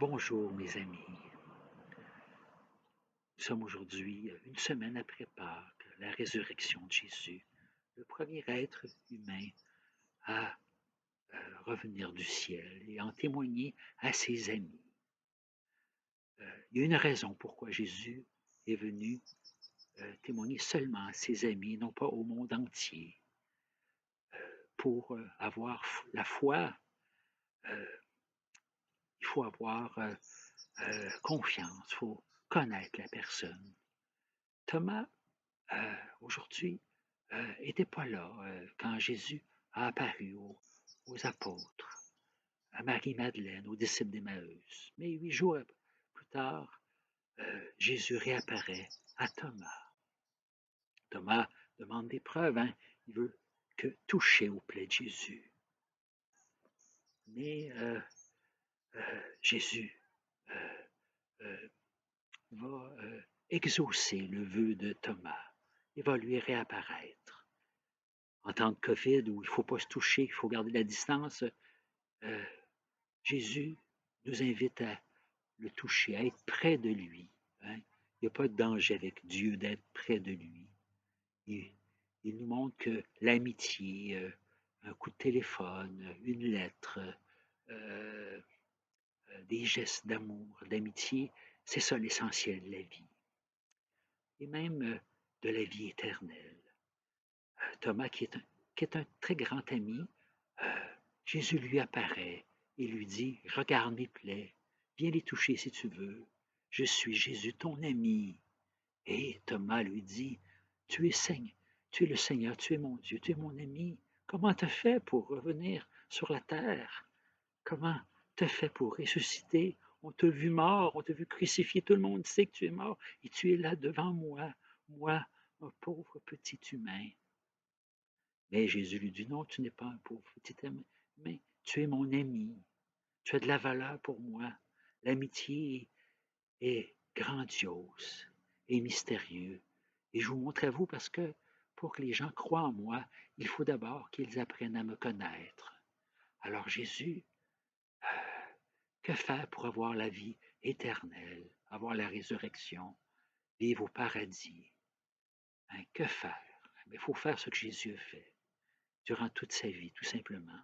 Bonjour mes amis, nous sommes aujourd'hui une semaine après Pâques, la résurrection de Jésus, le premier être humain à revenir du ciel et en témoigner à ses amis. Il y a une raison pourquoi Jésus est venu témoigner seulement à ses amis, non pas au monde entier. Pour avoir la foi, il faut avoir confiance, il faut connaître la personne. Thomas, aujourd'hui, n'était pas là quand Jésus a apparu aux apôtres, à Marie-Madeleine, aux disciples d'Emmaüs. Mais 8 jours plus tard, Jésus réapparaît à Thomas. Thomas demande des preuves, hein? Il veut que toucher aux plaies de Jésus. Mais Jésus va exaucer le vœu de Thomas. Il va lui réapparaître. En temps de COVID, où il ne faut pas se toucher, il faut garder la distance, Jésus nous invite à le toucher, à être près de lui. Hein? Il n'y a pas de danger avec Dieu d'être près de lui. Il, il nous montre que l'amitié, un coup de téléphone, une lettre, euh, des gestes d'amour, d'amitié, c'est ça l'essentiel de la vie. Et même de la vie éternelle. Thomas, qui est un très grand ami, Jésus lui apparaît et lui dit, regarde mes plaies, viens les toucher si tu veux. Je suis Jésus, ton ami. Et Thomas lui dit, tu es Seigneur, tu es le Seigneur, tu es mon Dieu, tu es mon ami. Comment t'as fait pour revenir sur la terre? Comment t'as fait pour ressusciter? On t'a vu mort, on t'a vu crucifié, tout le monde sait que tu es mort et tu es là devant moi, moi, un pauvre petit humain. Mais Jésus lui dit, non, tu n'es pas un pauvre petit homme, mais tu es mon ami. Tu as de la valeur pour moi. L'amitié est grandiose et mystérieux. Et je vous montre à vous parce que pour que les gens croient en moi, il faut d'abord qu'ils apprennent à me connaître. Alors Jésus, que faire pour avoir la vie éternelle, avoir la résurrection, vivre au paradis? Hein, que faire? Il faut faire ce que Jésus a fait durant toute sa vie, tout simplement.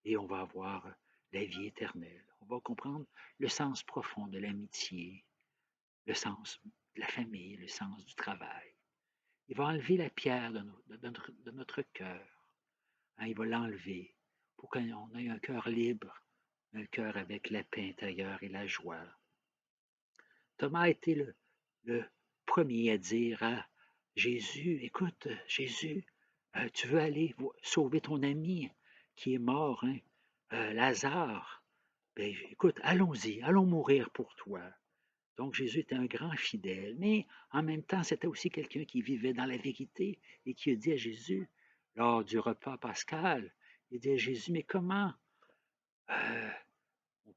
Et on va avoir la vie éternelle. On va comprendre le sens profond de l'amitié, le sens de la famille, le sens du travail. Il va enlever la pierre de notre cœur. Hein, il va l'enlever pour qu'on ait un cœur libre, un cœur avec la paix intérieure et la joie. Thomas a été le premier à dire à Jésus, écoute, Jésus, tu veux aller sauver ton ami qui est mort, hein? Lazare. Ben, écoute, allons-y, allons mourir pour toi. Donc Jésus était un grand fidèle, mais en même temps, c'était aussi quelqu'un qui vivait dans la vérité et qui a dit à Jésus, lors du repas pascal, il dit à Jésus, mais comment euh,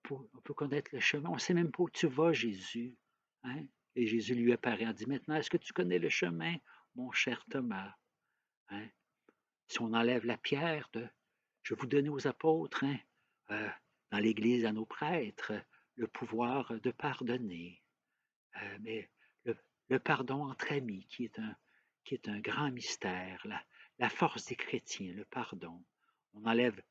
on peut connaître le chemin? On ne sait même pas où tu vas, Jésus. Hein? Et Jésus lui apparaît et dit, maintenant, est-ce que tu connais le chemin, mon cher Thomas? Hein? Si on enlève la pierre, je vais vous donner aux apôtres, hein, euh, dans l'Église, à nos prêtres, le pouvoir de pardonner. Mais le pardon entre amis, qui est un grand mystère, la force des chrétiens, le pardon. On enlève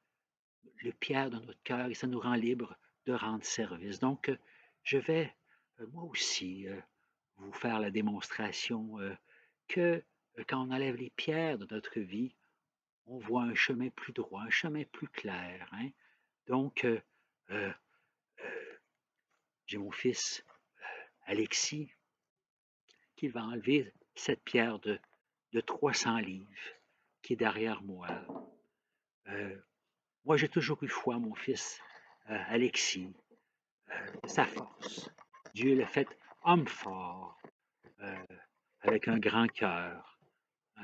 le pierre de notre cœur et ça nous rend libres de rendre service. Donc, je vais, moi aussi, vous faire la démonstration que quand on enlève les pierres de notre vie, on voit un chemin plus droit, un chemin plus clair. Hein? Donc, euh, j'ai mon fils Alexis qui va enlever cette pierre de 300 livres qui est derrière moi. Euh, Moi, j'ai toujours eu foi, mon fils Alexis, sa force. Dieu l'a fait homme fort, euh, avec un grand cœur. Euh,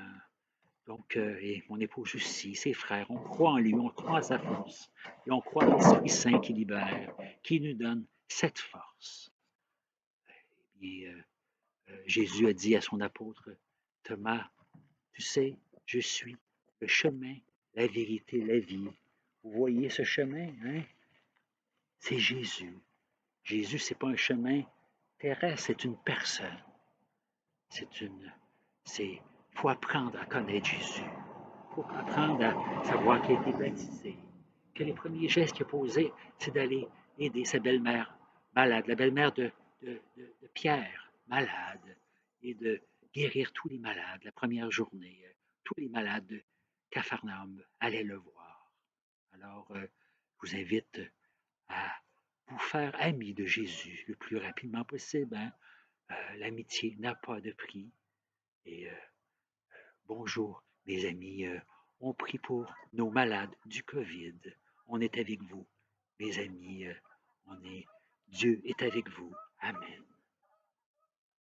donc, et mon épouse aussi, ses frères, on croit en lui, on croit en sa force. Et on croit en l'Esprit Saint qui libère, qui nous donne cette force. Et Jésus a dit à son apôtre, Thomas, tu sais, je suis le chemin, la vérité, la vie. Vous voyez ce chemin, hein? C'est Jésus. Jésus, ce n'est pas un chemin terrestre, c'est une personne. Il faut apprendre à connaître Jésus. Il faut apprendre à savoir qu'il a été baptisé, que les premiers gestes qu'il a posés, c'est d'aller aider sa belle-mère malade, la belle-mère de Pierre, malade, et de guérir tous les malades la première journée. Tous les malades de Capharnaüm allaient le voir. Alors, je vous invite à vous faire ami de Jésus le plus rapidement possible. Hein? L'amitié n'a pas de prix. Et bonjour, mes amis. On prie pour nos malades du COVID. On est avec vous, mes amis. Dieu est avec vous. Amen.